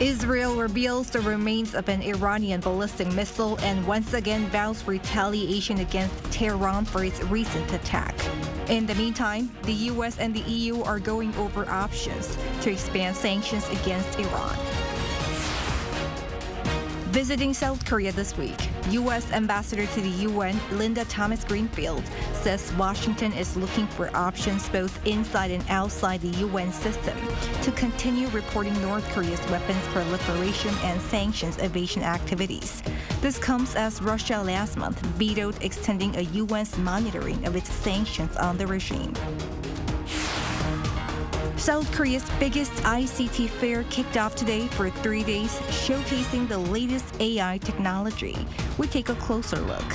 Israel reveals the remains of an Iranian ballistic missile and once again vows retaliation against Tehran for its recent attack. In the meantime, the U.S. and the EU are going over options to expand sanctions against Iran. Visiting South Korea this week, U.S. Ambassador to the UN, Linda Thomas-Greenfield, says Washington is looking for options both inside and outside the UN system to continue reporting North Korea's weapons proliferation and sanctions evasion activities. This comes as Russia last month vetoed extending a UN's monitoring of its sanctions on the regime. South Korea's biggest ICT fair kicked off today for 3 days, showcasing the latest AI technology. We take a closer look.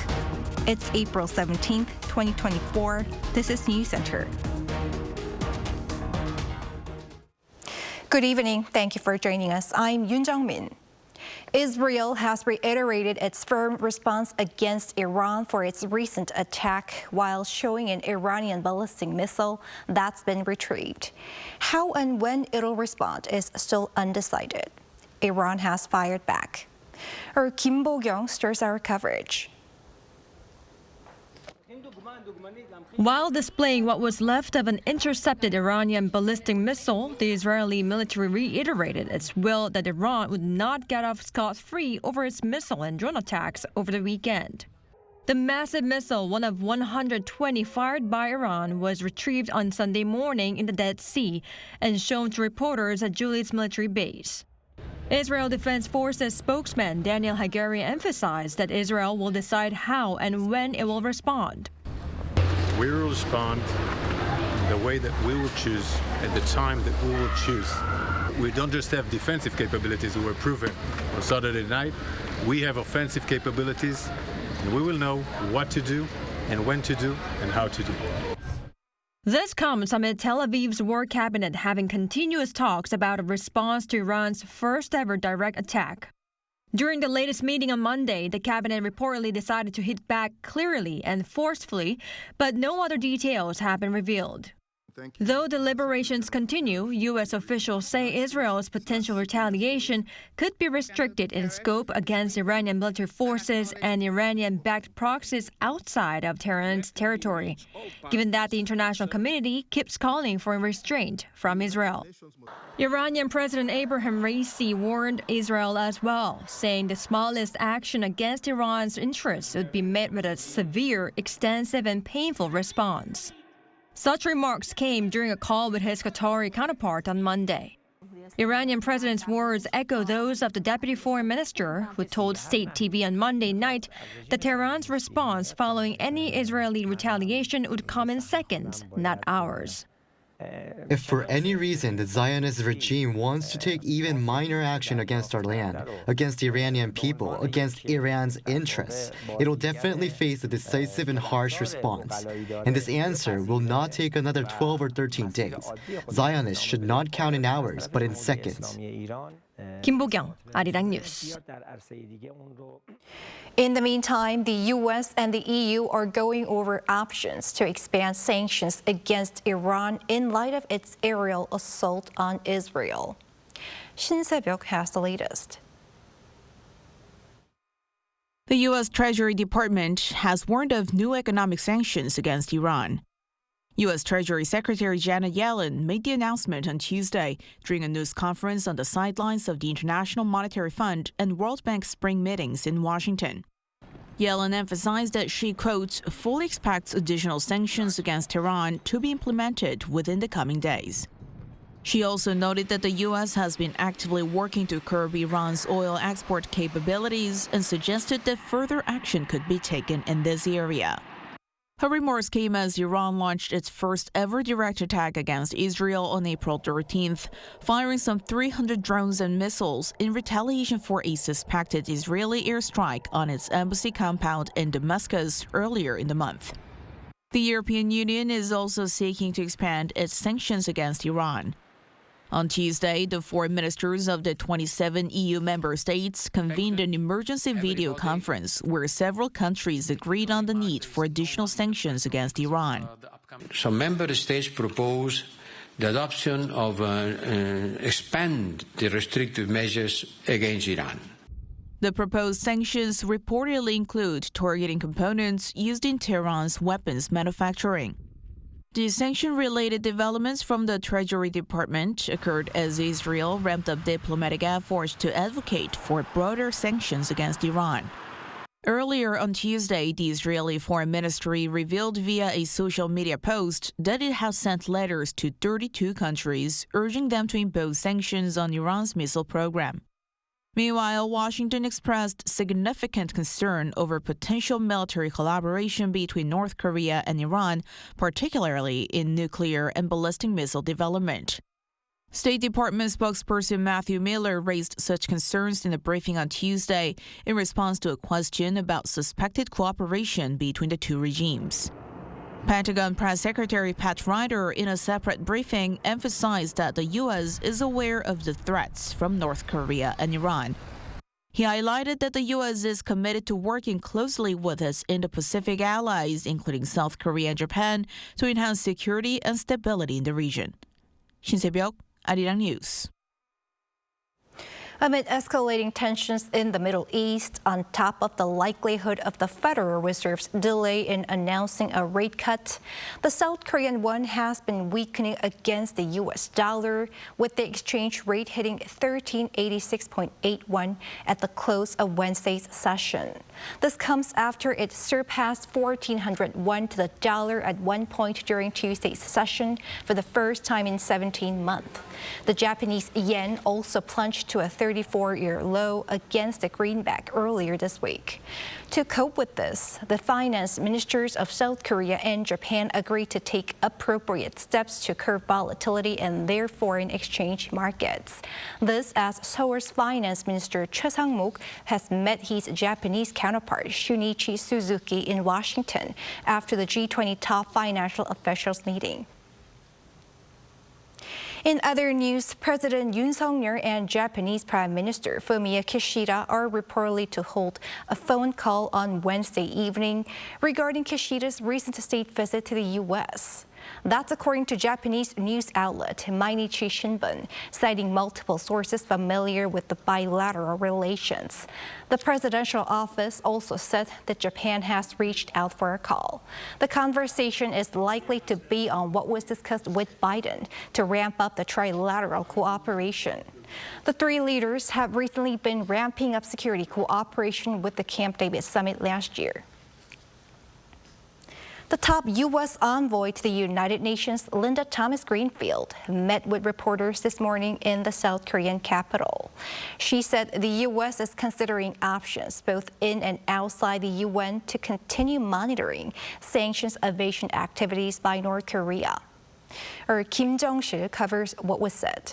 It's April 17th, 2024. This is Newscenter. Good evening. Thank you for joining us. I'm Yoon Jung-min. Israel has reiterated its firm response against Iran for its recent attack while showing an Iranian ballistic missile that's been retrieved. How and when it'll respond is still undecided. Iran has fired back. Our Kim Bo-kyung stirs our coverage. While displaying what was left of an intercepted Iranian ballistic missile, the Israeli military reiterated its will that Iran would not get off scot-free over its missile and drone attacks over the weekend. The massive missile, one of 120 fired by Iran, was retrieved on Sunday morning in the Dead Sea and shown to reporters at Juliet's military base. Israel Defense Forces spokesman Daniel Hagari emphasized that Israel will decide how and when it will respond. We will respond the way that we will choose, at the time that we will choose. We don't just have defensive capabilities we were proven on Saturday night. We have offensive capabilities, and we will know what to do and when to do and how to do. This comes amid Tel Aviv's war cabinet having continuous talks about a response to Iran's first-ever direct attack. During the latest meeting on Monday, the cabinet reportedly decided to hit back clearly and forcefully, but no other details have been revealed. Though deliberations continue, U.S. officials say Israel's potential retaliation could be restricted in scope against Iranian military forces and Iranian-backed proxies outside of Tehran's territory, given that the international community keeps calling for restraint from Israel. Iranian President Abraham Raisi warned Israel as well, saying the smallest action against Iran's interests would be met with a severe, extensive, and painful response. Such remarks came during a call with his Qatari counterpart on Monday. Iranian president's words echo those of the deputy foreign minister, who told state TV on Monday night that Tehran's response following any Israeli retaliation would come in seconds, not hours. If for any reason the Zionist regime wants to take even minor action against our land, against the Iranian people, against Iran's interests, it'll definitely face a decisive and harsh response. And this answer will not take another 12 or 13 days. Zionists should not count in hours, but in seconds. Kim Bo-kyung, Arirang News. In the meantime, the U.S. and the EU are going over options to expand sanctions against Iran in light of its aerial assault on Israel. Shin Se-byuk has the latest. The U.S. Treasury Department has warned of new economic sanctions against Iran. U.S. Treasury Secretary Janet Yellen made the announcement on Tuesday during a news conference on the sidelines of the International Monetary Fund and World Bank spring meetings in Washington. Yellen emphasized that she, quote, fully expects additional sanctions against Iran to be implemented within the coming days. She also noted that the U.S. has been actively working to curb Iran's oil export capabilities and suggested that further action could be taken in this area. Her remarks came as Iran launched its first-ever direct attack against Israel on April 13th, firing some 300 drones and missiles in retaliation for a suspected Israeli airstrike on its embassy compound in Damascus earlier in the month. The European Union is also seeking to expand its sanctions against Iran. On Tuesday, the foreign ministers of the 27 EU member states convened an emergency video conference where several countries agreed on the need for additional sanctions against Iran. Some member states propose the adoption of expand the restrictive measures against Iran. The proposed sanctions reportedly include targeting components used in Tehran's weapons manufacturing. The sanction-related developments from the Treasury Department occurred as Israel ramped up diplomatic efforts to advocate for broader sanctions against Iran. Earlier on Tuesday, the Israeli Foreign Ministry revealed via a social media post that it has sent letters to 32 countries urging them to impose sanctions on Iran's missile program. Meanwhile, Washington expressed significant concern over potential military collaboration between North Korea and Iran, particularly in nuclear and ballistic missile development. State Department spokesperson Matthew Miller raised such concerns in a briefing on Tuesday in response to a question about suspected cooperation between the two regimes. Pentagon Press Secretary Pat Ryder, in a separate briefing, emphasized that the U.S. is aware of the threats from North Korea and Iran. He highlighted that the U.S. is committed to working closely with its Indo-Pacific allies, including South Korea and Japan, to enhance security and stability in the region. Shin Se-byuk, Arirang News. Amid escalating tensions in the Middle East, on top of the likelihood of the Federal Reserve's delay in announcing a rate cut, the South Korean won has been weakening against the U.S. dollar, with the exchange rate hitting 1386.81 at the close of Wednesday's session. This comes after it surpassed 1,400 won to the dollar at one point during Tuesday's session for the first time in 17 months. The Japanese yen also plunged to a 34-year low against the greenback earlier this week. To cope with this, the finance ministers of South Korea and Japan agreed to take appropriate steps to curb volatility in their foreign exchange markets. This as Seoul's finance minister Choi Sang-mok has met his Japanese counterpart Shunichi Suzuki in Washington after the G20 top financial officials meeting. In other news, President Yoon and Japanese Prime Minister Fumio Kishida are reportedly to hold a phone call on Wednesday evening regarding Kishida's recent state visit to the U.S. That's according to Japanese news outlet Mainichi Shimbun, citing multiple sources familiar with the bilateral relations. The presidential office also said that Japan has reached out for a call. The conversation is likely to be on what was discussed with Biden to ramp up the trilateral cooperation. The three leaders have recently been ramping up security cooperation with the Camp David summit last year. The top U.S. envoy to the United Nations, Linda Thomas-Greenfield, met with reporters this morning in the South Korean capital. She said the U.S. is considering options both in and outside the UN to continue monitoring sanctions evasion activities by North Korea. Kim Jong-sil covers what was said.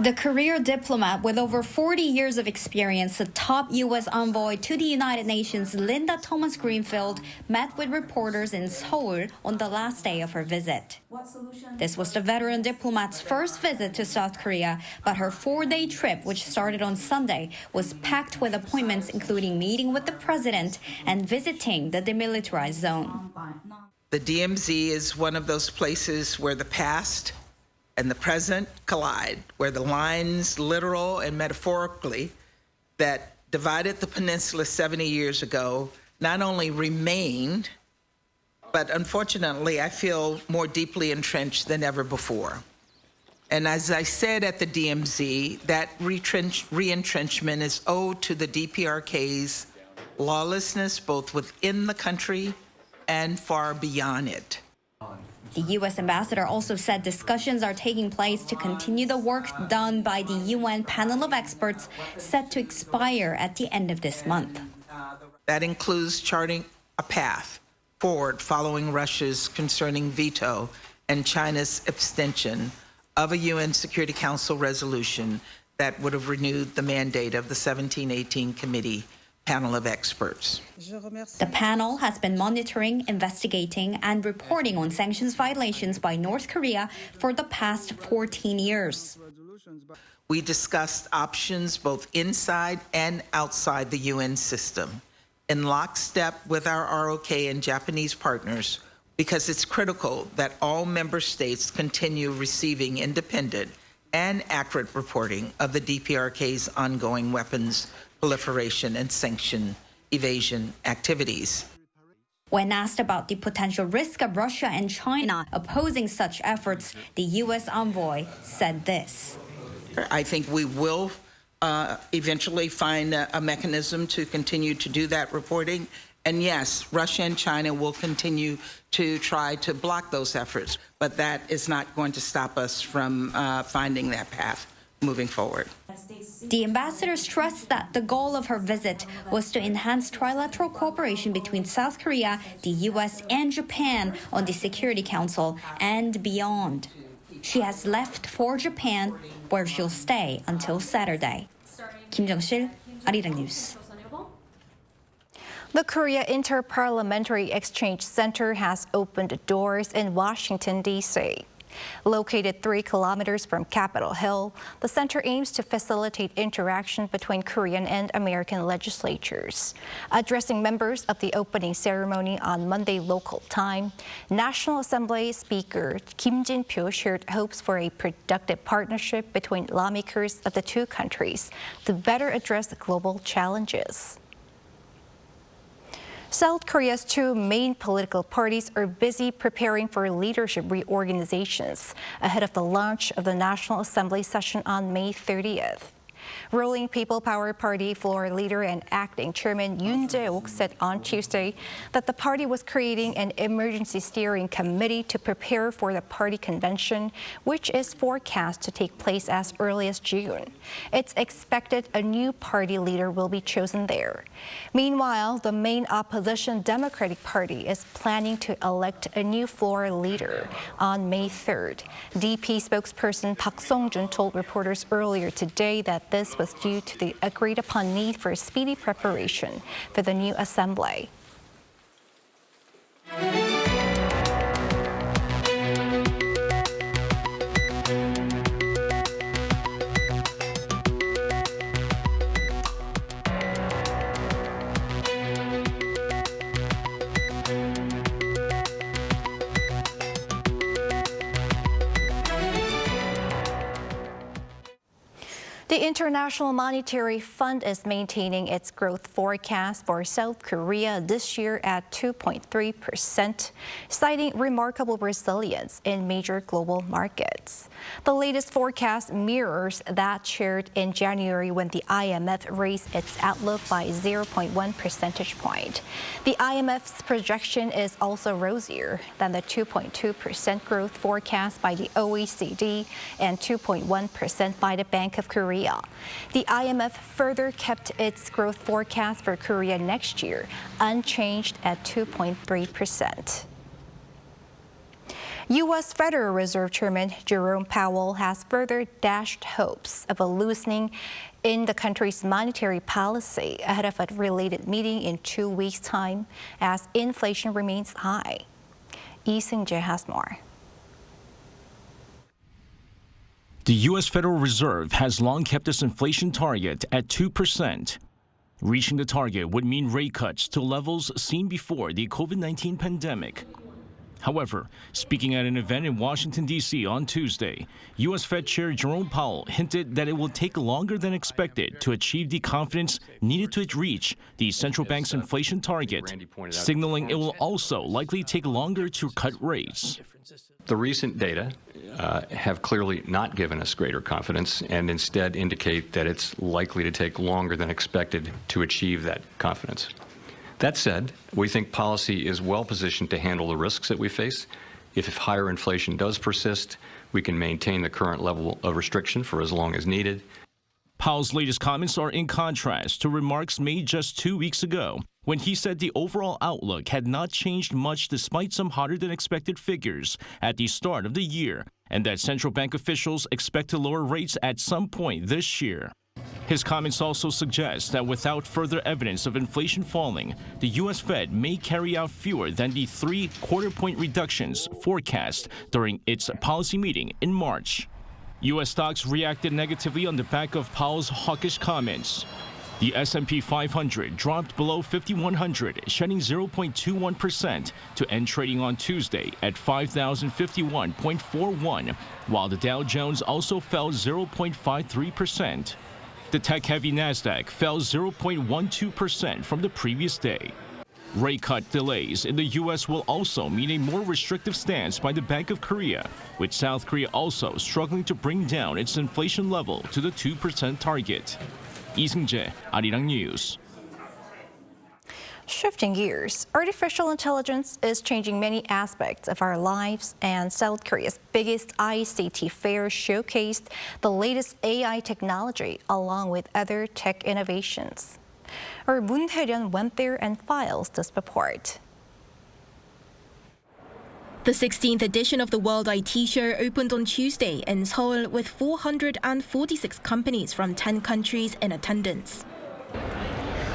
The career diplomat with over 40 years of experience, the top U.S. envoy to the United Nations, Linda Thomas-Greenfield, met with reporters in Seoul on the last day of her visit. This was the veteran diplomat's first visit to South Korea, but her 4-day trip, which started on Sunday, was packed with appointments including meeting with the president and visiting the demilitarized zone. The DMZ is one of those places where the past and the present collide, where the lines, literal and metaphorically, that divided the peninsula 70 years ago not only remained, but unfortunately, I feel more deeply entrenched than ever before. And as I said at the DMZ, that re-entrenchment is owed to the DPRK's lawlessness, both within the country and far beyond it. The U.S. ambassador also said discussions are taking place to continue the work done by the UN panel of experts set to expire at the end of this month. That includes charting a path forward following Russia's concerning veto and China's abstention of a UN Security Council resolution that would have renewed the mandate of the 1718 Committee panel of experts. The panel has been monitoring, investigating, and reporting on sanctions violations by North Korea for the past 14 years. We discussed options both inside and outside the UN system. In lockstep with our ROK and Japanese partners, because it's critical that all member states continue receiving independent and accurate reporting of the DPRK's ongoing weapons proliferation and sanction evasion activities. When asked about the potential risk of Russia and China opposing such efforts, the U.S. envoy said this. I think we will eventually find a mechanism to continue to do that reporting. And yes, Russia and China will continue to try to block those efforts, but that is not going to stop us from finding that path moving forward. The ambassador stressed that the goal of her visit was to enhance trilateral cooperation between South Korea, the U.S., and Japan on the Security Council and beyond. She has left for Japan, where she'll stay until Saturday. Kim Jung-sil, Arirang News. The Korea Inter-parliamentary Exchange Center has opened doors in Washington, D.C. Located 3 kilometers from Capitol Hill, the center aims to facilitate interaction between Korean and American legislatures. Addressing members of the opening ceremony on Monday local time, National Assembly Speaker Kim Jin-pyo shared hopes for a productive partnership between lawmakers of the two countries to better address the global challenges. South Korea's 2 main political parties are busy preparing for leadership reorganizations ahead of the launch of the National Assembly session on May 30th. Ruling People Power Party floor leader and acting chairman Yoon Jae-ok said on Tuesday that the party was creating an emergency steering committee to prepare for the party convention, which is forecast to take place as early as June. It's expected a new party leader will be chosen there. Meanwhile, the main opposition Democratic Party is planning to elect a new floor leader on May 3rd. DP spokesperson Park Song-jun told reporters earlier today that this was due to the agreed-upon need for speedy preparation for the new assembly. The International Monetary Fund is maintaining its growth forecast for South Korea this year at 2.3%, citing remarkable resilience in major global markets. The latest forecast mirrors that shared in January when the IMF raised its outlook by 0.1 percentage point. The IMF's projection is also rosier than the 2.2% growth forecast by the OECD and 2.1% by the Bank of Korea. The IMF further kept its growth forecast for Korea next year unchanged at 2.3%. U.S. Federal Reserve Chairman Jerome Powell has further dashed hopes of a loosening in the country's monetary policy ahead of a related meeting in 2 weeks' time as inflation remains high. Lee Seung-jae has more. The U.S. Federal Reserve has long kept its inflation target at 2%. Reaching the target would mean rate cuts to levels seen before the COVID-19 pandemic. However, speaking at an event in Washington, D.C. on Tuesday, U.S. Fed Chair Jerome Powell hinted that it will take longer than expected to achieve the confidence needed to reach the central bank's inflation target, signaling it will also likely take longer to cut rates. The recent data have clearly not given us greater confidence and instead indicate that it's likely to take longer than expected to achieve that confidence. That said, we think policy is well positioned to handle the risks that we face. If higher inflation does persist, we can maintain the current level of restriction for as long as needed. Powell's latest comments are in contrast to remarks made just 2 weeks ago, when he said the overall outlook had not changed much despite some hotter-than-expected figures at the start of the year, and that central bank officials expect to lower rates at some point this year. His comments also suggest that without further evidence of inflation falling, the U.S. Fed may carry out fewer than the 3 quarter-point reductions forecast during its policy meeting in March. U.S. stocks reacted negatively on the back of Powell's hawkish comments. The S&P 500 dropped below 5,100, shedding 0.21% to end trading on Tuesday at 5,051.41, while the Dow Jones also fell 0.53%. The tech-heavy Nasdaq fell 0.12% from the previous day. Rate cut delays in the U.S. will also mean a more restrictive stance by the Bank of Korea, with South Korea also struggling to bring down its inflation level to the 2% target. 이승재, Arirang News. Shifting gears, artificial intelligence is changing many aspects of our lives, and South Korea's biggest ICT fair showcased the latest AI technology along with other tech innovations. Our Moon Hae-ryun went there and files this report. The 16th edition of the World IT Show opened on Tuesday in Seoul with 446 companies from 10 countries in attendance.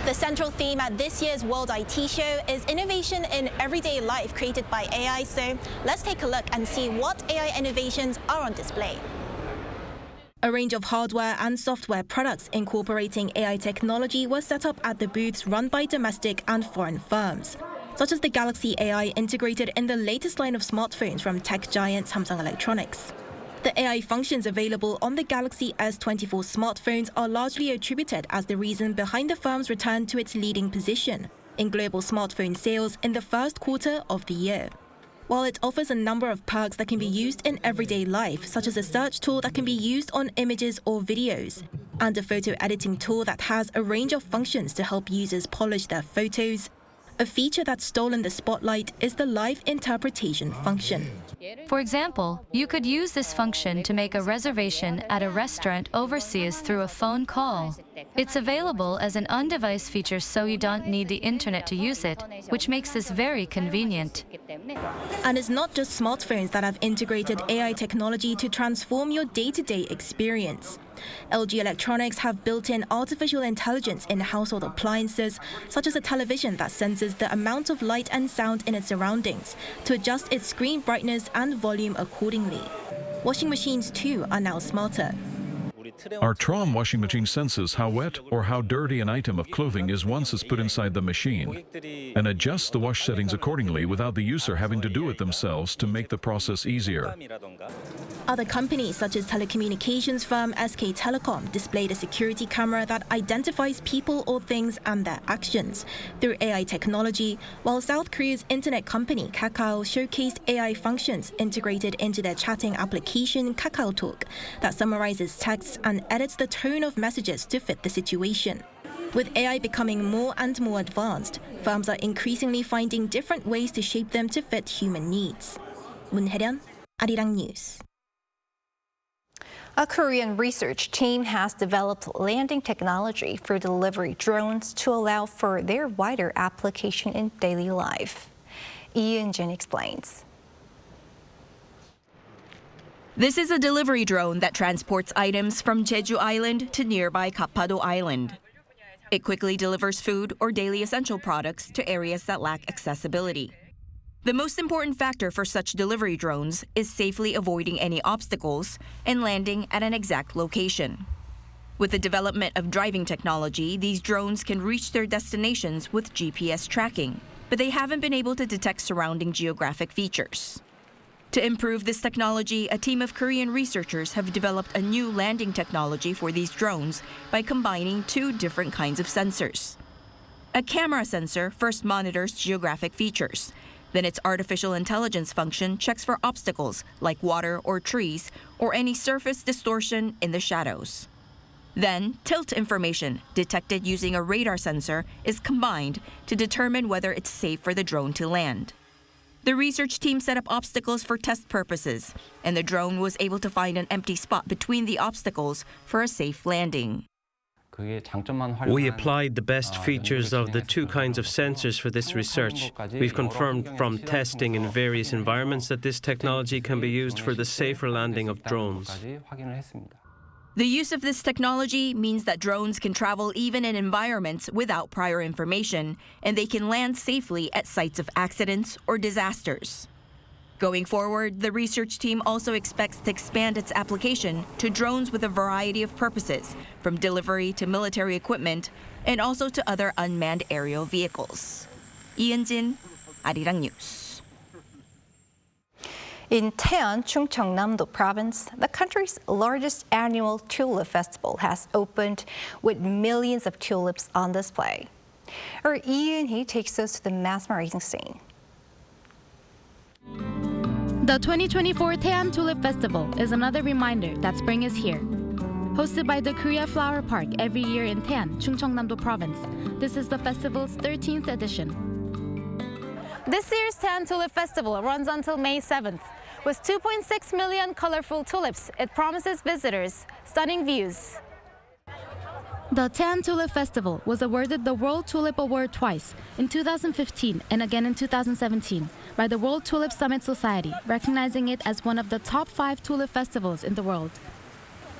The central theme at this year's World IT Show is innovation in everyday life created by AI. So let's take a look and see what AI innovations are on display. A range of hardware and software products incorporating AI technology was set up at the booths run by domestic and foreign firms, such as the Galaxy AI integrated in the latest line of smartphones from tech giant Samsung Electronics. The AI functions available on the Galaxy S24 smartphones are largely attributed as the reason behind the firm's return to its leading position in global smartphone sales in the first quarter of the year. While it offers a number of perks that can be used in everyday life, such as a search tool that can be used on images or videos, and a photo editing tool that has a range of functions to help users polish their photos, a feature that's stolen the spotlight is the live interpretation function. For example, you could use this function to make a reservation at a restaurant overseas through a phone call. It's available as an on-device feature, so you don't need the internet to use it, which makes this very convenient. And it's not just smartphones that have integrated AI technology to transform your day-to-day experience. LG Electronics have built-in artificial intelligence in household appliances, such as a television that senses the amount of light and sound in its surroundings to adjust its screen brightness and volume accordingly. Washing machines, too, are now smarter. Our Trom washing machine senses how wet or how dirty an item of clothing is once it's put inside the machine, and adjusts the wash settings accordingly without the user having to do it themselves to make the process easier. Other companies, such as telecommunications firm SK Telecom, displayed a security camera that identifies people or things and their actions through AI technology, while South Korea's internet company Kakao showcased AI functions integrated into their chatting application KakaoTalk that summarizes texts and edits the tone of messages to fit the situation. With AI becoming more and more advanced, firms are increasingly finding different ways to shape them to fit human needs. Moon Hae-ryun, Arirang News. A Korean research team has developed landing technology for delivery drones to allow for their wider application in daily life. Lee Eun-jin explains. This is a delivery drone that transports items from Jeju Island to nearby Gapado Island. It quickly delivers food or daily essential products to areas that lack accessibility. The most important factor for such delivery drones is safely avoiding any obstacles and landing at an exact location. With the development of driving technology, these drones can reach their destinations with GPS tracking, but they haven't been able to detect surrounding geographic features. To improve this technology, a team of Korean researchers have developed a new landing technology for these drones by combining two different kinds of sensors. A camera sensor first monitors geographic features. Then its artificial intelligence function checks for obstacles like water or trees or any surface distortion in the shadows. Then, tilt information, detected using a radar sensor, is combined to determine whether it's safe for the drone to land. The research team set up obstacles for test purposes, and the drone was able to find an empty spot between the obstacles for a safe landing. We applied the best features of the two kinds of sensors for this research. We've confirmed from testing in various environments that this technology can be used for the safer landing of drones. The use of this technology means that drones can travel even in environments without prior information, and they can land safely at sites of accidents or disasters. Going forward, the research team also expects to expand its application to drones with a variety of purposes, from delivery to military equipment, and also to other unmanned aerial vehicles. 이은진, Arirang News. In Taean, Chungcheongnam-do Province, the country's largest annual tulip festival has opened with millions of tulips on display. Our Yoon takes us to the mesmerizing scene. The 2024 Taean Tulip Festival is another reminder that spring is here. Hosted by the Korea Flower Park every year in Taean, Chungcheongnam-do Province, this is the festival's 13th edition. This year's Taean Tulip Festival runs until May 7th. With 2.6 million colorful tulips, it promises visitors stunning views. The Taean Tulip Festival was awarded the World Tulip Award twice, in 2015 and again in 2017, by the World Tulip Summit Society, recognizing it as one of the top 5 tulip festivals in the world.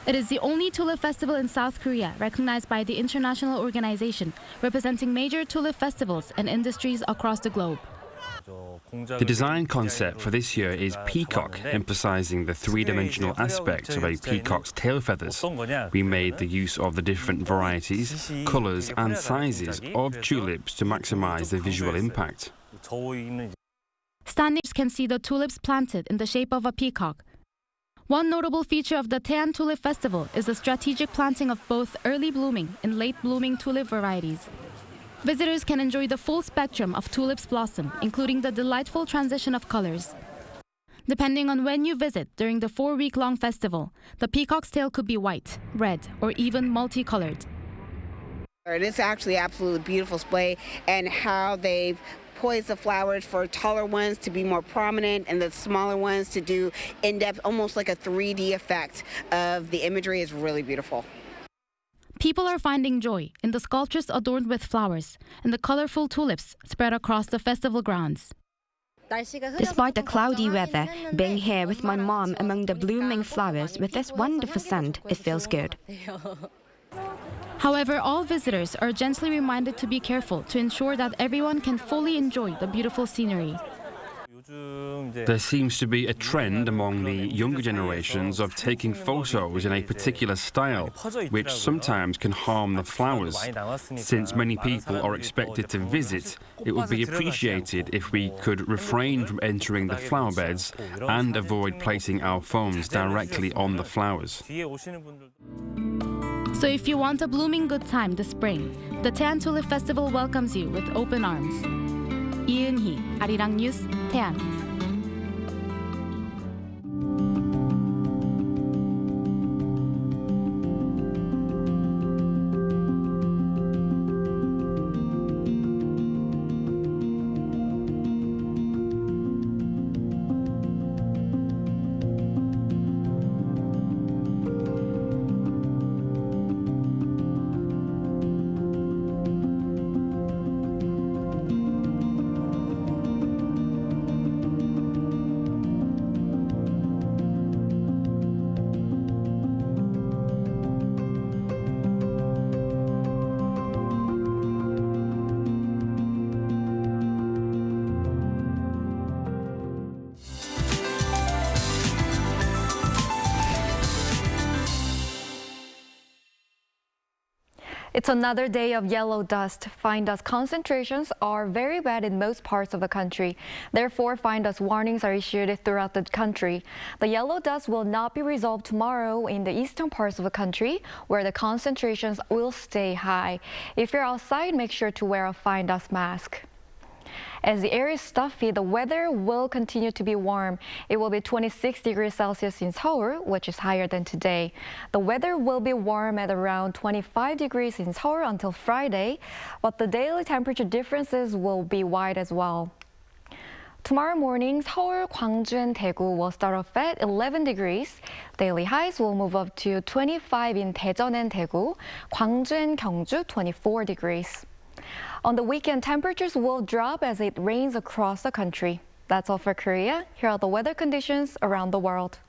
It is the only tulip festival in South Korea recognized by the international organization, representing major tulip festivals and industries across the globe. The design concept for this year is peacock, emphasizing the three-dimensional aspect of a peacock's tail feathers. We made the use of the different varieties, colors and sizes of tulips to maximize the visual impact. Standers can see the tulips planted in the shape of a peacock. One notable feature of the Taean Tulip Festival is the strategic planting of both early blooming and late blooming tulip varieties. Visitors can enjoy the full spectrum of tulips blossom, including the delightful transition of colors. Depending on when you visit during the 4-week-long festival, the peacock's tail could be white, red, or even multicolored. It's actually absolutely beautiful display, and how they've poised the flowers for taller ones to be more prominent and the smaller ones to do in-depth, almost like a 3D effect of the imagery is really beautiful. People are finding joy in the sculptures adorned with flowers and the colorful tulips spread across the festival grounds. Despite the cloudy weather, being here with my mom among the blooming flowers with this wonderful scent, it feels good. However, all visitors are gently reminded to be careful to ensure that everyone can fully enjoy the beautiful scenery. There seems to be a trend among the younger generations of taking photos in a particular style, which sometimes can harm the flowers. Since many people are expected to visit, it would be appreciated if we could refrain from entering the flower beds and avoid placing our phones directly on the flowers. So if you want a blooming good time this spring, the Taean Tulip Festival welcomes you with open arms. 이은희, Arirang News, Taean. It's another day of yellow dust. Fine dust concentrations are very bad in most parts of the country. Therefore, fine dust warnings are issued throughout the country. The yellow dust will not be resolved tomorrow in the eastern parts of the country, where the concentrations will stay high. If you're outside, make sure to wear a fine dust mask. As the air is stuffy, the weather will continue to be warm. It will be 26 degrees Celsius in Seoul, which is higher than today. The weather will be warm at around 25 degrees in Seoul until Friday, but the daily temperature differences will be wide as well. Tomorrow morning, Seoul, Gwangju, and Daegu will start off at 11 degrees. Daily highs will move up to 25 in Daejeon and Daegu, Gwangju and Gyeongju 24 degrees. On the weekend, temperatures will drop as it rains across the country. That's all for Korea. Here are the weather conditions around the world.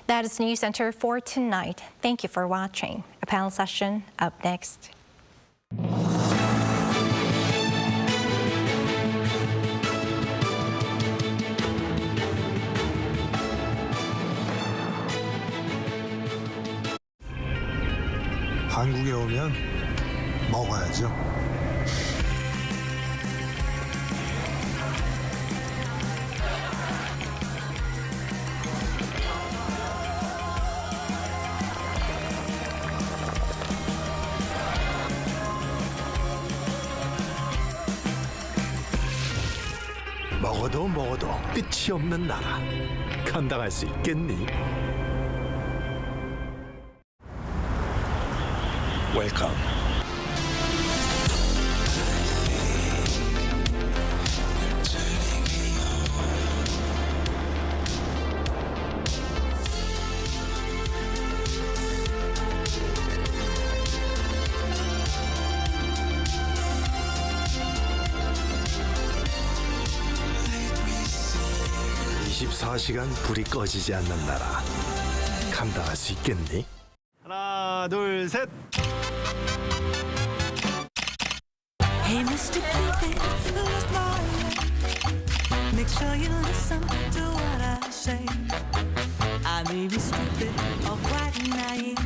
That is Newscenter for tonight. Thank you for watching. A panel session up next. 한국에 오면 먹어야죠. 먹어도 끝이 없는 나라. 감당할 수 있겠니? 웰컴. (24시간) 불이 꺼지지 않는 나라. 감당할 수 있겠니? 하나, 둘, 셋. Hey, Mr. Cupid, look my way. Make sure you listen to what I say. I may be stupid or quite naive.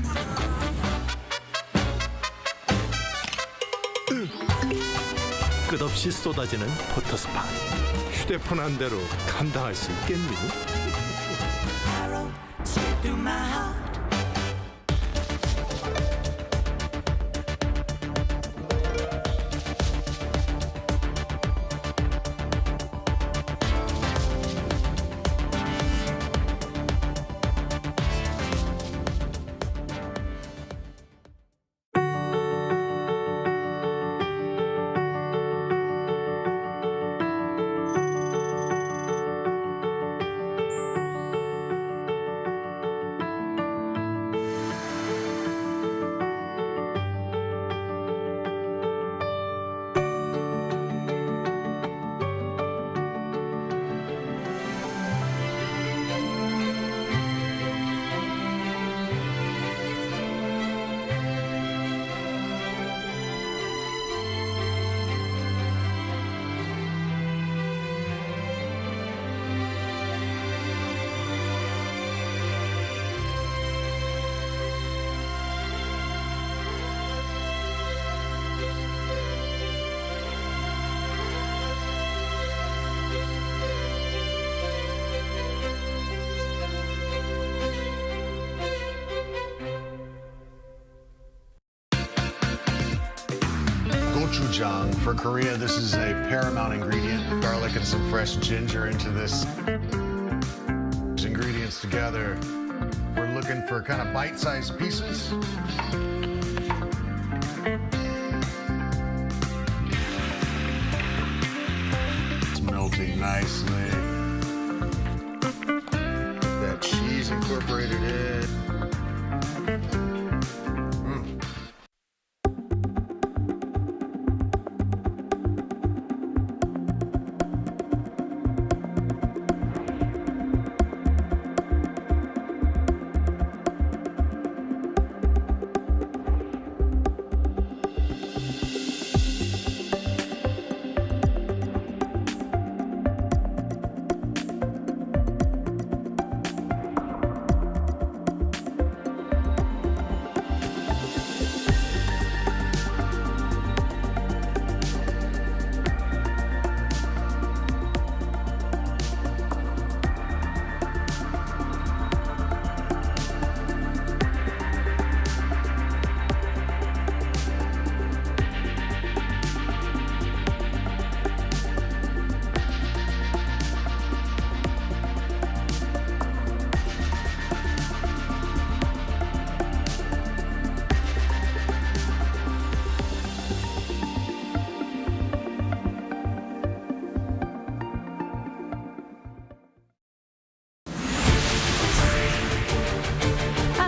끝없이 쏟아지는 포토스팟. 휴대폰 한 대로 감당할 수 있겠니? Arrow straight through my heart. Gochujang. For Korea, this is a paramount ingredient. Garlic and some fresh ginger into this. These ingredients together, we're looking for kind of bite-sized pieces. It's melting nicely. That cheese incorporated in.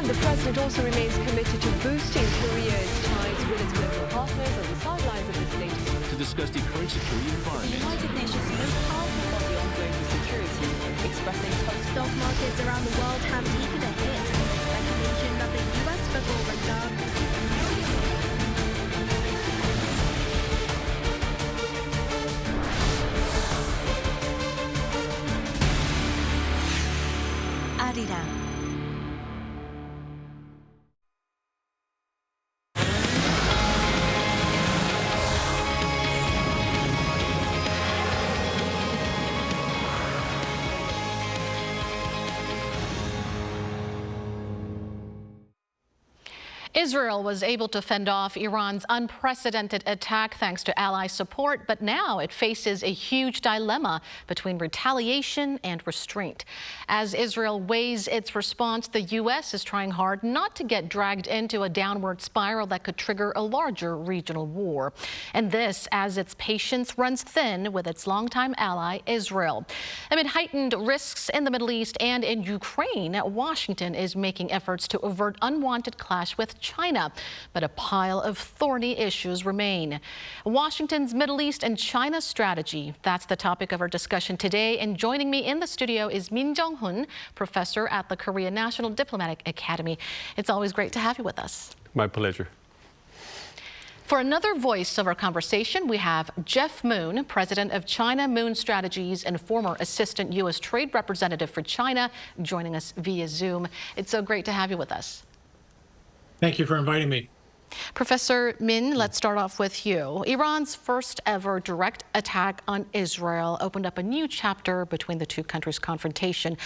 The president also remains committed to boosting Korea's ties with its global partners on the sidelines of this latest. To discuss the current security environment. The United Nations most powerful body on global security, expressing Stock markets around the world have taken a hit amid speculation that the U.S. Federal Reserve Arirang. Israel was able to fend off Iran's unprecedented attack thanks to ally support, but now it faces a huge dilemma between retaliation and restraint. As Israel weighs its response, the U.S. is trying hard not to get dragged into a downward spiral that could trigger a larger regional war. And this as its patience runs thin with its longtime ally, Israel. Amid heightened risks in the Middle East and in Ukraine, Washington is making efforts to avert unwanted clash with China, but a pile of thorny issues remain. Washington's Middle East and China strategy, that's the topic of our discussion today. And joining me in the studio is Min Jung-hoon, professor at the Korea National Diplomatic Academy. It's always great to have you with us. My pleasure. For another voice of our conversation, we have Jeff Moon, president of China Moon Strategies and former assistant U.S. trade representative for China, joining us via Zoom. It's so great to have you with us. Thank you for inviting me. Professor Min, let's start off with you. Iran's first ever direct attack on Israel opened up a new chapter between the two countries' confrontation.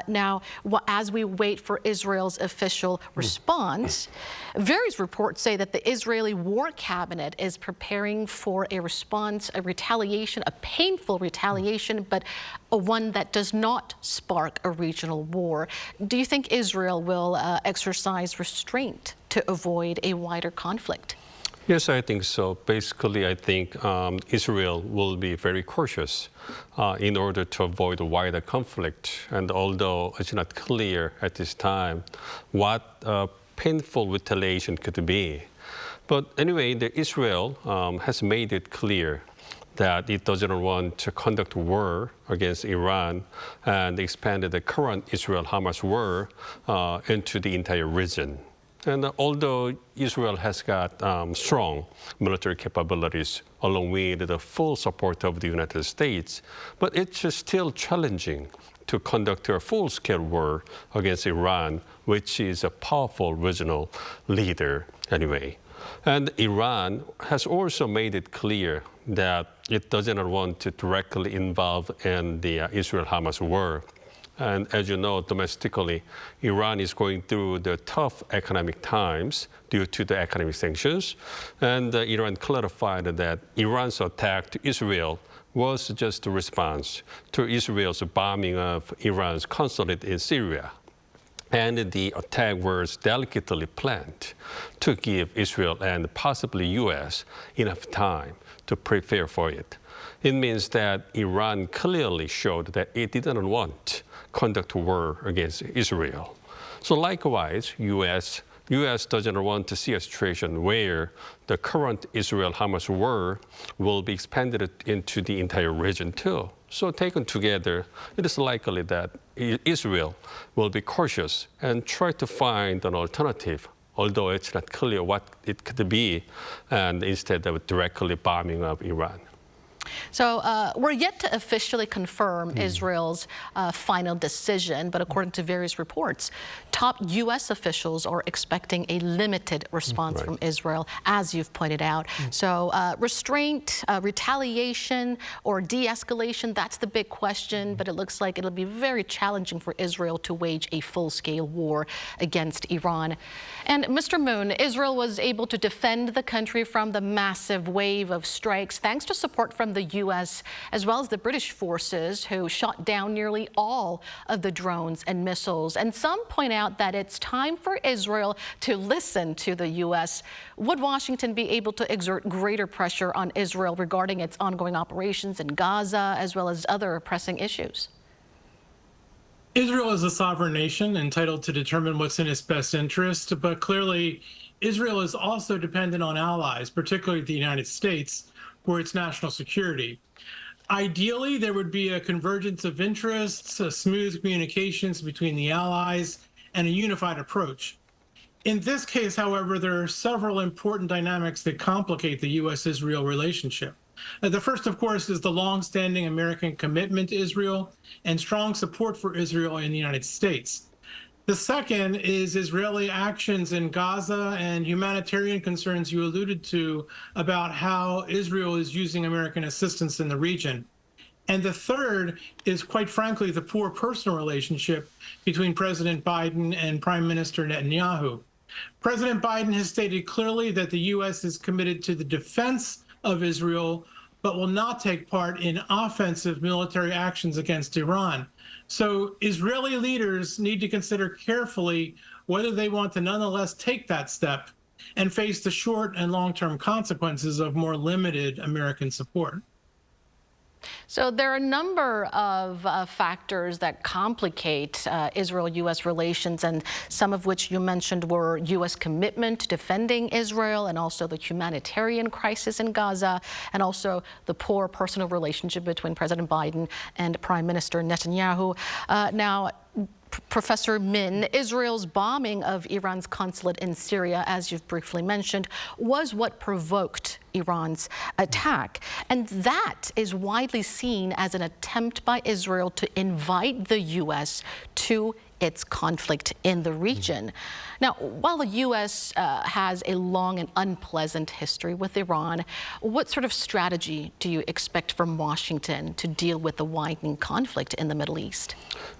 Now, as we wait for Israel's official response, various reports say that the Israeli War Cabinet is preparing for a response, a retaliation, a painful retaliation, but one that does not spark a regional war. Do you think Israel will exercise restraint to avoid a wider conflict? Yes, I think so. Basically, I think Israel will be very cautious in order to avoid a wider conflict. And although it's not clear at this time what painful retaliation could be, but anyway, Israel has made it clear that it doesn't want to conduct war against Iran and expanded the current Israel-Hamas war into the entire region. And although Israel has got strong military capabilities along with the full support of the United States, but it's still challenging to conduct a full-scale war against Iran, which is a powerful regional leader anyway. And Iran has also made it clear that it doesn't want to directly involve in the Israel-Hamas war. And as you know, domestically, Iran is going through the tough economic times due to the economic sanctions. And Iran clarified that Iran's attack to Israel was just a response to Israel's bombing of Iran's consulate in Syria. And the attack was delicately planned to give Israel and possibly U.S. enough time to prepare for it. It means that Iran clearly showed that it didn't want to conduct war against Israel. So likewise, U.S. doesn't want to see a situation where the current Israel-Hamas war will be expanded into the entire region too. So taken together, it is likely that Israel will be cautious and try to find an alternative, although it's not clear what it could be, and instead of directly bombing of Iran. So we're yet to officially confirm Israel's final decision, but according to various reports, top U.S. officials are expecting a limited response from Israel, as you've pointed out. So restraint, retaliation, or de-escalation, that's the big question, but it looks like it'll be very challenging for Israel to wage a full-scale war against Iran. And Mr. Moon, Israel was able to defend the country from the massive wave of strikes thanks to support from the U.S. as well as the British forces, who shot down nearly all of the drones and missiles. And some point out that it's time for Israel to listen to the U.S. Would Washington be able to exert greater pressure on Israel regarding its ongoing operations in Gaza as well as other pressing issues? Israel is a sovereign nation entitled to determine what's in its best interest, but clearly Israel is also dependent on allies, particularly the United States, for its national security. Ideally, there would be a convergence of interests, smooth communications between the allies, and a unified approach. In this case, however, there are several important dynamics that complicate the U.S.-Israel relationship. The first, of course, is the long-standing American commitment to Israel and strong support for Israel in the United States. The second is Israeli actions in Gaza and humanitarian concerns you alluded to about how Israel is using American assistance in the region. And the third is, quite frankly, the poor personal relationship between President Biden and Prime Minister Netanyahu. President Biden has stated clearly that the U.S. is committed to the defense of Israel, but will not take part in offensive military actions against Iran. So Israeli leaders need to consider carefully whether they want to nonetheless take that step and face the short and long-term consequences of more limited American support. So there are a number of factors that complicate Israel-U.S. relations, and some of which you mentioned were U.S. commitment to defending Israel, and also the humanitarian crisis in Gaza, and also the poor personal relationship between President Biden and Prime Minister Netanyahu. Now, Professor Min, Israel's bombing of Iran's consulate in Syria, as you've briefly mentioned, was what provoked Iran's attack. And that is widely seen as an attempt by Israel to invite the U.S. to its conflict in the region. Now, while the U.S. has a long and unpleasant history with Iran, what sort of strategy do you expect from Washington to deal with the widening conflict in the Middle East?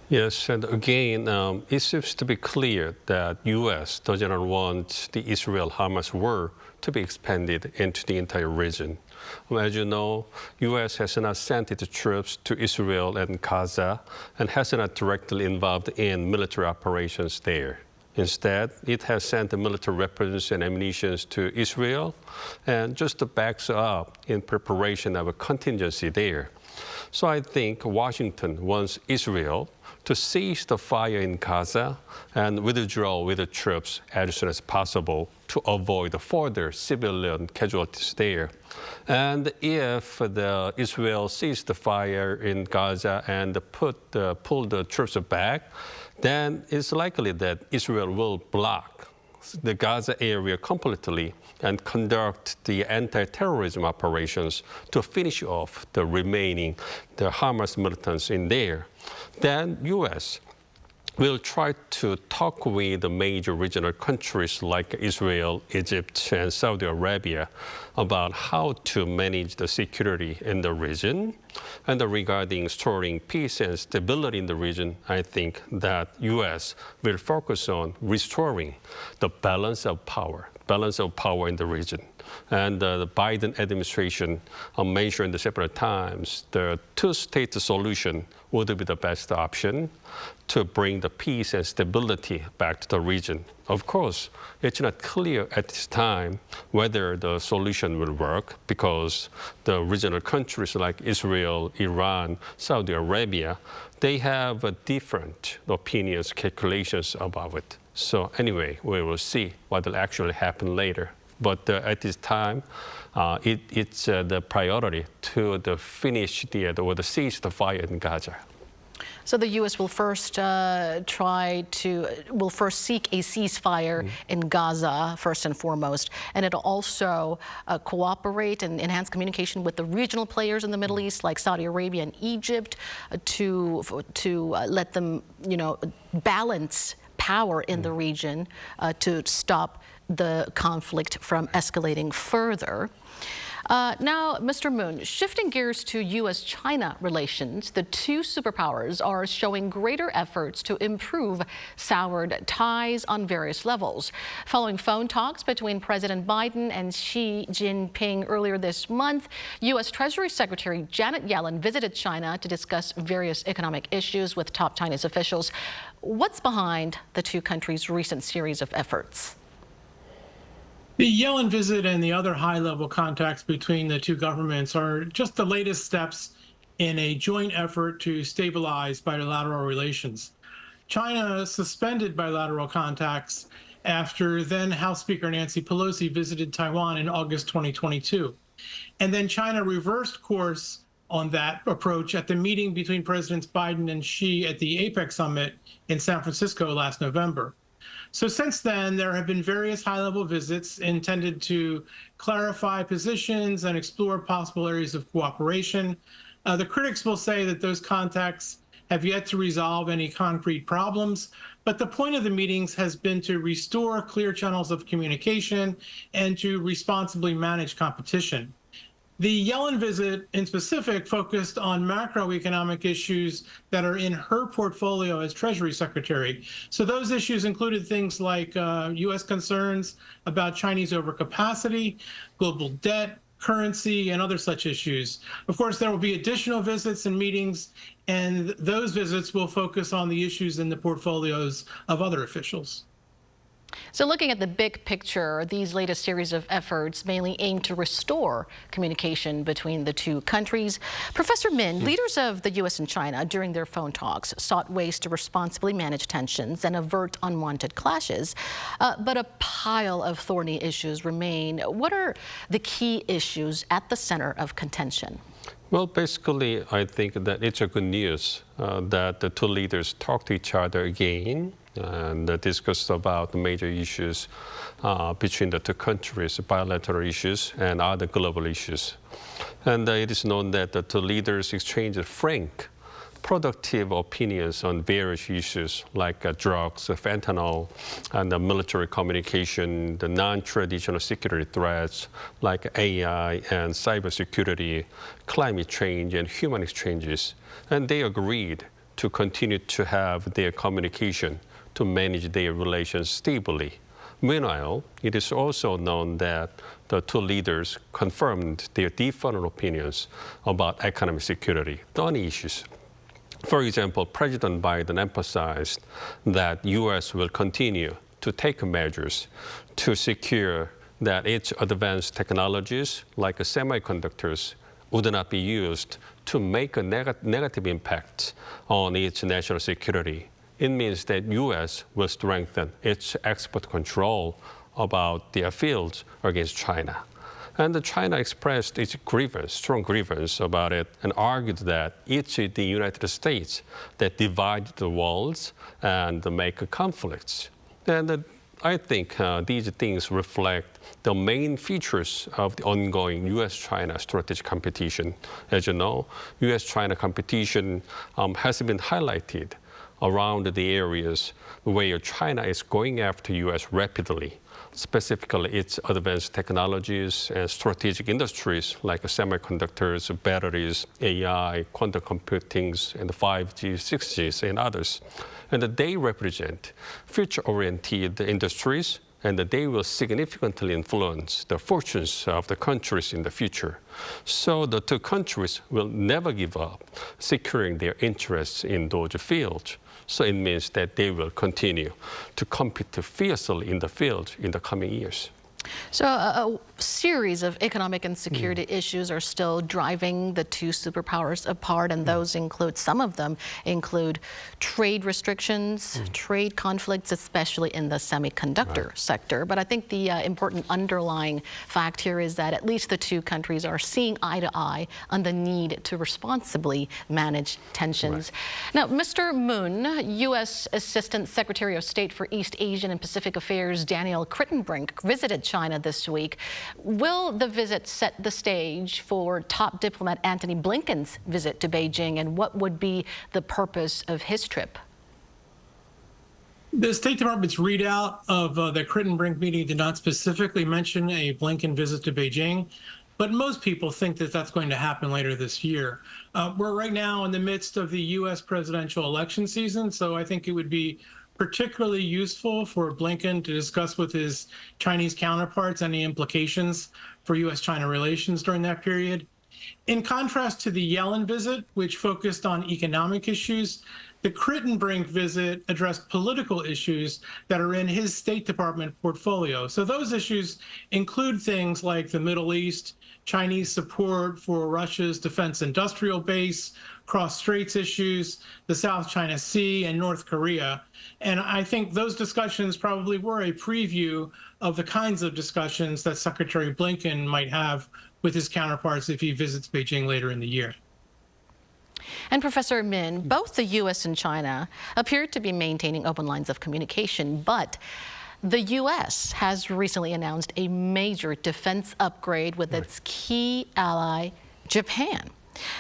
Yes, and again, it seems to be clear that U.S. does not want the Israel-Hamas war to be expanded into the entire region. As you know, U.S. has not sent its troops to Israel and Gaza and has not directly involved in military operations there. Instead, it has sent the military weapons and ammunition to Israel and just backs up in preparation of a contingency there. So I think Washington wants Israel to cease the fire in Gaza and withdraw with the troops as soon as possible to avoid further civilian casualties there. And if Israel ceases the fire in Gaza and pull the troops back, then it's likely that Israel will block the Gaza area completely and conduct the anti-terrorism operations to finish off the Hamas militants in there. Then U.S. will try to talk with the major regional countries like Israel, Egypt, and Saudi Arabia about how to manage the security in the region. And regarding restoring peace and stability in the region, I think that U.S. will focus on restoring the balance of power in the region. And the Biden administration mentioned several times the two-state solution would be the best option to bring the peace and stability back to the region. Of course, it's not clear at this time whether the solution will work because the regional countries like Israel, Iran, Saudi Arabia, they have different opinions, calculations about it. So anyway, we will see what will actually happen later. But at this time, it's the priority to finish or cease the fire in Gaza. So the U.S. will first seek a ceasefire in Gaza, first and foremost, and it'll also cooperate and enhance communication with the regional players in the Middle East, like Saudi Arabia and Egypt, to let them, balance power in the region to stop the conflict from escalating further. Now, Mr. Moon, shifting gears to U.S.-China relations, the two superpowers are showing greater efforts to improve soured ties on various levels. Following phone talks between President Biden and Xi Jinping earlier this month, U.S. Treasury Secretary Janet Yellen visited China to discuss various economic issues with top Chinese officials. What's behind the two countries' recent series of efforts? The Yellen visit and the other high-level contacts between the two governments are just the latest steps in a joint effort to stabilize bilateral relations. China suspended bilateral contacts after then House Speaker Nancy Pelosi visited Taiwan in August 2022. And then China reversed course on that approach at the meeting between Presidents Biden and Xi at the APEC summit in San Francisco last November. So since then, there have been various high-level visits intended to clarify positions and explore possible areas of cooperation. The critics will say that those contacts have yet to resolve any concrete problems, but the point of the meetings has been to restore clear channels of communication and to responsibly manage competition. The Yellen visit in specific focused on macroeconomic issues that are in her portfolio as Treasury Secretary. So those issues included things like U.S. concerns about Chinese overcapacity, global debt, currency, and other such issues. Of course, there will be additional visits and meetings, and those visits will focus on the issues in the portfolios of other officials. So looking at the big picture, these latest series of efforts mainly aim to restore communication between the two countries. Professor Min, leaders of the U.S. and China during their phone talks sought ways to responsibly manage tensions and avert unwanted clashes. But a pile of thorny issues remain. What are the key issues at the center of contention? Well, basically, I think that it's a good news that the two leaders talk to each other again and discuss about the major issues between the two countries, bilateral issues and other global issues. And it is known that the two leaders exchanged frank, productive opinions on various issues like drugs, fentanyl, and the military communication, the non-traditional security threats like AI and cybersecurity, climate change, and human exchanges. And they agreed to continue to have their communication to manage their relations stably. Meanwhile, it is also known that the two leaders confirmed their different opinions about economic security, thorny issues. For example, President Biden emphasized that U.S. will continue to take measures to secure that its advanced technologies, like semiconductors, would not be used to make a negative impact on its national security. It means that U.S. will strengthen its export control about their fields against China. And China expressed its grievance, strong grievance about it, and argued that it's the United States that divided the worlds and make conflicts. And I think these things reflect the main features of the ongoing U.S.-China strategic competition. As you know, U.S.-China competition has been highlighted around the areas where China is going after U.S. rapidly, specifically its advanced technologies and strategic industries like semiconductors, batteries, AI, quantum computing, and 5G, 6G, and others. And they represent future-oriented industries, and they will significantly influence the fortunes of the countries in the future. So the two countries will never give up securing their interests in those fields. So it means that they will continue to compete fiercely in the field in the coming years. So a series of economic and security issues are still driving the two superpowers apart, and those include, some of them include trade restrictions, trade conflicts, especially in the semiconductor sector. But I think the important underlying fact here is that at least the two countries are seeing eye to eye on the need to responsibly manage tensions. Now, Mr. Moon, U.S. Assistant Secretary of State for East Asian and Pacific Affairs Daniel Crittenbrink visited China this week. Will the visit set the stage for top diplomat Antony Blinken's visit to Beijing, and what would be the purpose of his trip? The State Department's readout of the Crittenbrink meeting did not specifically mention a Blinken visit to Beijing, but most people think that that's going to happen later this year. We're right now in the midst of the U.S. presidential election season, so I think it would be particularly useful for Blinken to discuss with his Chinese counterparts any implications for U.S.-China relations during that period. In contrast to the Yellen visit, which focused on economic issues, the Crittenbrink visit addressed political issues that are in his State Department portfolio. So those issues include things like the Middle East, Chinese support for Russia's defense industrial base, cross-straits issues, the South China Sea, and North Korea. And I think those discussions probably were a preview of the kinds of discussions that Secretary Blinken might have with his counterparts if he visits Beijing later in the year. And Professor Min, both the U.S. and China appear to be maintaining open lines of communication, but the U.S. has recently announced a major defense upgrade with its key ally, Japan.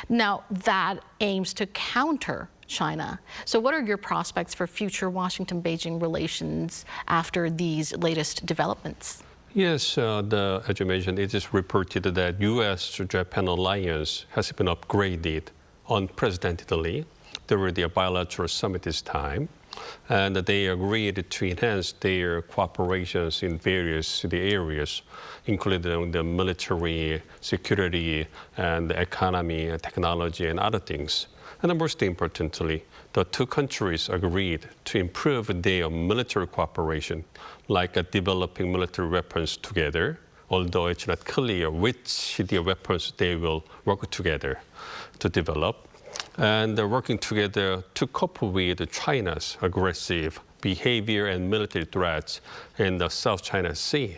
Now, that aims to counter China. So what are your prospects for future Washington-Beijing relations after these latest developments? Yes, as you mentioned, it is reported that U.S.-Japan alliance has been upgraded unprecedentedly during the bilateral summit this time, and they agreed to enhance their cooperations in various areas, including the military, security, and the economy, technology, and other things. And most importantly, the two countries agreed to improve their military cooperation, like developing military weapons together, although it's not clear which the weapons they will work together to develop. And they're working together to cope with China's aggressive behavior and military threats in the South China Sea.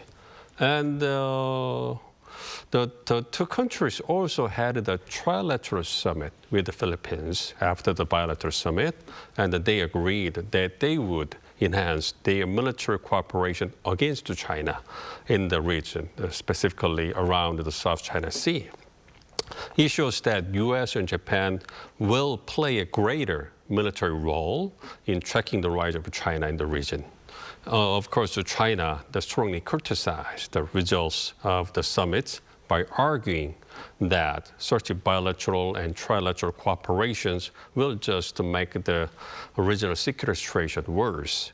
And the two countries also had the trilateral summit with the Philippines after the bilateral summit, and they agreed that they would enhance their military cooperation against China in the region, specifically around the South China Sea. It shows that U.S. and Japan will play a greater military role in tracking the rise of China in the region. Of course, China strongly criticized the results of the summits by arguing that such bilateral and trilateral cooperations will just make the regional security situation worse.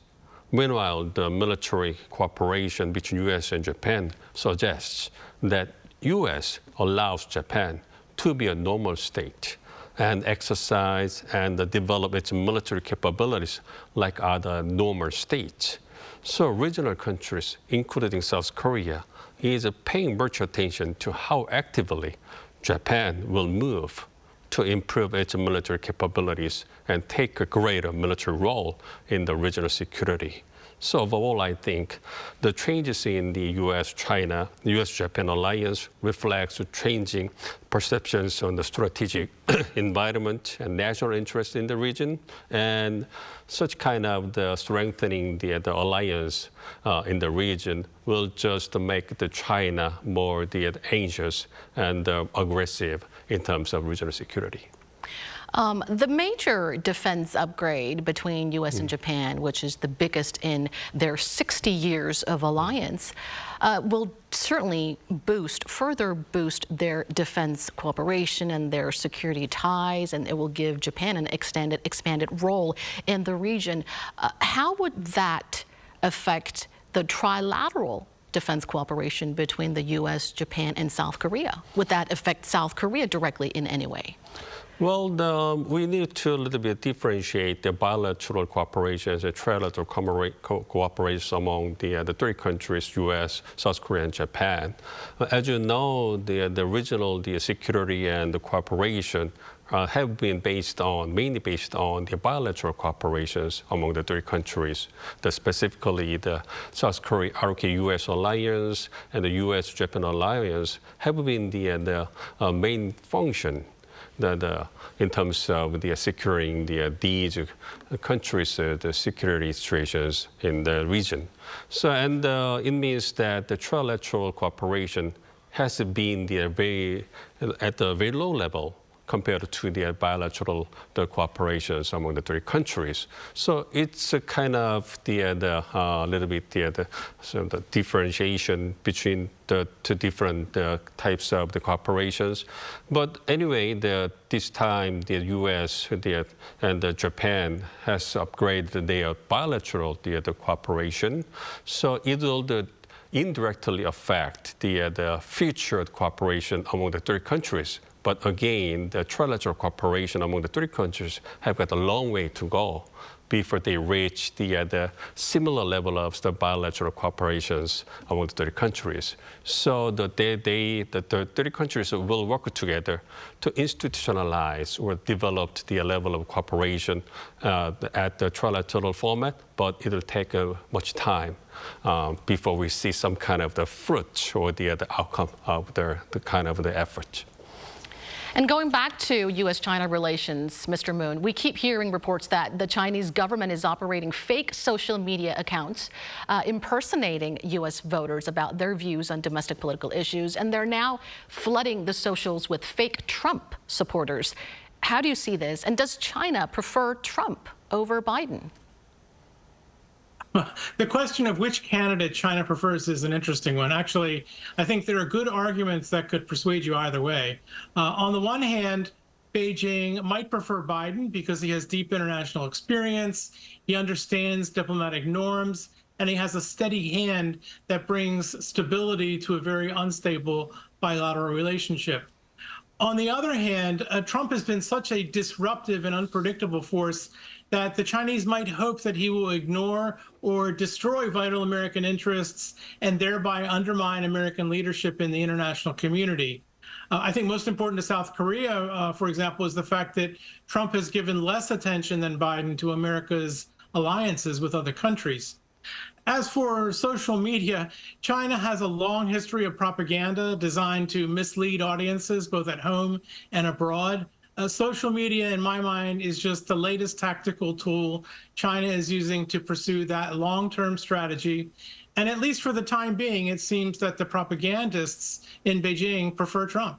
Meanwhile, the military cooperation between U.S. and Japan suggests that U.S. allows Japan to be a normal state and exercise and develop its military capabilities like other normal states. So regional countries, including South Korea, is paying much attention to how actively Japan will move to improve its military capabilities and take a greater military role in the regional security. So overall, I think the changes in the U.S.-China, U.S.-Japan alliance reflects changing perceptions on the strategic environment and national interest in the region, and such kind of the strengthening the alliance in the region will just make the China more anxious and aggressive in terms of regional security. The major defense upgrade between U.S. and Japan, which is the biggest in their 60 years of alliance, will certainly further boost their defense cooperation and their security ties, and it will give Japan an expanded role in the region. How would that affect the trilateral defense cooperation between the U.S., Japan, and South Korea? Would that affect South Korea directly in any way? Well, we need to a little bit differentiate the bilateral cooperation and trilateral cooperation among the three countries, U.S., South Korea, and Japan. As you know, the regional security and the cooperation have been mainly based on the bilateral cooperations among the three countries. Specifically, the South Korea ROK-U.S. alliance and the U.S.-Japan alliance have been the main function in terms of securing these countries' the security situations in the region. So, and it means that the trilateral cooperation has been at a very low level compared to the bilateral cooperations among the three countries. So it's a kind of little bit the differentiation between the two different types of the cooperations. But anyway, this time the U.S. and Japan has upgraded their bilateral cooperation. So it will indirectly affect the future cooperation among the three countries. But again, the trilateral cooperation among the three countries have got a long way to go before they reach the similar level of the bilateral cooperations among the three countries. So the three countries will work together to institutionalize or develop the level of cooperation at the trilateral format, but it will take much time before we see some kind of the fruit or the outcome of the kind of the effort. And going back to U.S.-China relations, Mr. Moon, we keep hearing reports that the Chinese government is operating fake social media accounts, impersonating U.S. voters about their views on domestic political issues, and they're now flooding the socials with fake Trump supporters. How do you see this? And does China prefer Trump over Biden? The question of which candidate China prefers is an interesting one. Actually, I think there are good arguments that could persuade you either way. On the one hand, Beijing might prefer Biden because he has deep international experience, he understands diplomatic norms, and he has a steady hand that brings stability to a very unstable bilateral relationship. On the other hand, Trump has been such a disruptive and unpredictable force that the Chinese might hope that he will ignore or destroy vital American interests and thereby undermine American leadership in the international community. I think most important to South Korea, for example, is the fact that Trump has given less attention than Biden to America's alliances with other countries. As for social media, China has a long history of propaganda designed to mislead audiences both at home and abroad. Social media, in my mind, is just the latest tactical tool China is using to pursue that long-term strategy. And at least for the time being, it seems that the propagandists in Beijing prefer Trump.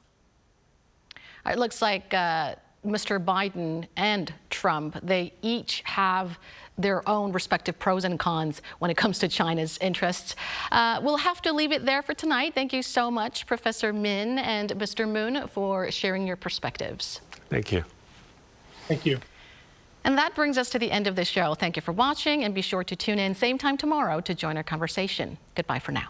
It looks like Mr. Biden and Trump, they each have their own respective pros and cons when it comes to China's interests. We'll have to leave it there for tonight. Thank you so much, Professor Min and Mr. Moon, for sharing your perspectives. Thank you. Thank you. And that brings us to the end of the show. Thank you for watching, and be sure to tune in same time tomorrow to join our conversation. Goodbye for now.